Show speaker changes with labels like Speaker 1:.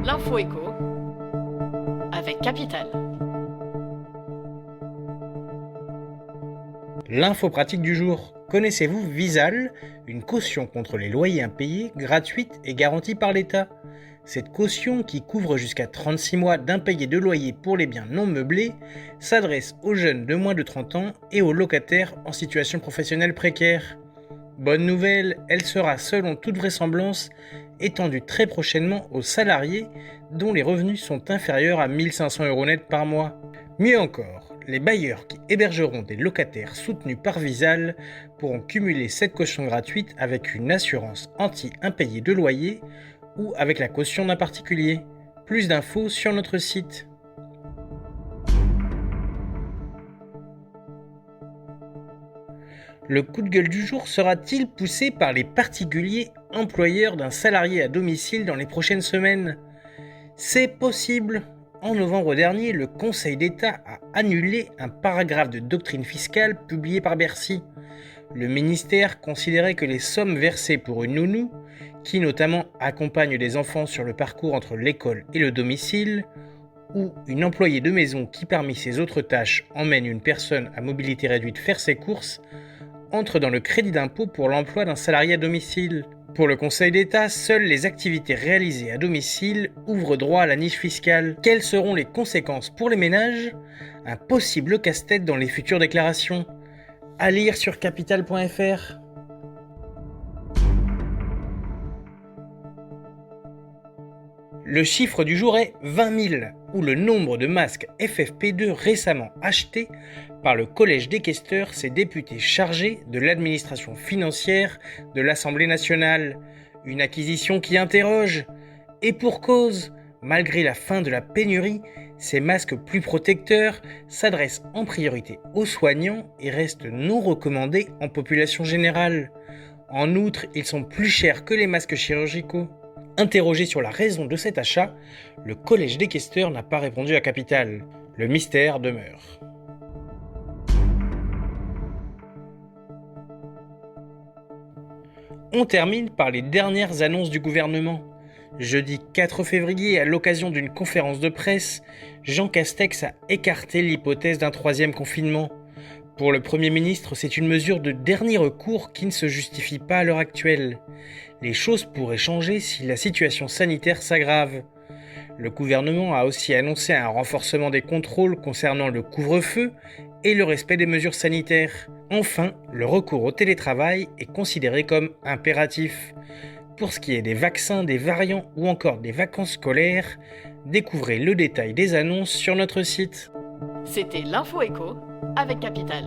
Speaker 1: L'info éco avec Capital.
Speaker 2: L'info pratique du jour. Connaissez-vous Visal, une caution contre les loyers impayés, gratuite et garantie par l'État? Cette caution, qui couvre jusqu'à 36 mois d'impayés de loyer pour les biens non meublés, s'adresse aux jeunes de moins de 30 ans et aux locataires en situation professionnelle précaire. Bonne nouvelle, elle sera selon toute vraisemblance étendue très prochainement aux salariés dont les revenus sont inférieurs à 1 500 € net par mois. Mieux encore, les bailleurs qui hébergeront des locataires soutenus par Visal pourront cumuler cette caution gratuite avec une assurance anti-impayé de loyer ou avec la caution d'un particulier. Plus d'infos sur notre site. Le coup de gueule du jour sera-t-il poussé par les particuliers employeurs d'un salarié à domicile dans les prochaines semaines? C'est possible. En novembre dernier, le Conseil d'État a annulé un paragraphe de doctrine fiscale publié par Bercy. Le ministère considérait que les sommes versées pour une nounou, qui notamment accompagne des enfants sur le parcours entre l'école et le domicile, ou une employée de maison qui parmi ses autres tâches emmène une personne à mobilité réduite faire ses courses, entre dans le crédit d'impôt pour l'emploi d'un salarié à domicile. Pour le Conseil d'État, seules les activités réalisées à domicile ouvrent droit à la niche fiscale. Quelles seront les conséquences pour les ménages? Un possible casse-tête dans les futures déclarations. À lire sur capital.fr. Le chiffre du jour est 20 000, où le nombre de masques FFP2 récemment achetés par le Collège des questeurs, ses députés chargés de l'administration financière de l'Assemblée nationale. Une acquisition qui interroge. Et pour cause, malgré la fin de la pénurie, ces masques plus protecteurs s'adressent en priorité aux soignants et restent non recommandés en population générale. En outre, ils sont plus chers que les masques chirurgicaux. Interrogé sur la raison de cet achat, le Collège des questeurs n'a pas répondu à Capital. Le mystère demeure. On termine par les dernières annonces du gouvernement. Jeudi 4 février, à l'occasion d'une conférence de presse, Jean Castex a écarté l'hypothèse d'un troisième confinement. Pour le Premier ministre, c'est une mesure de dernier recours qui ne se justifie pas à l'heure actuelle. Les choses pourraient changer si la situation sanitaire s'aggrave. Le gouvernement a aussi annoncé un renforcement des contrôles concernant le couvre-feu et le respect des mesures sanitaires. Enfin, le recours au télétravail est considéré comme impératif. Pour ce qui est des vaccins, des variants ou encore des vacances scolaires, découvrez le détail des annonces sur notre site.
Speaker 1: C'était l'info éco avec Capital.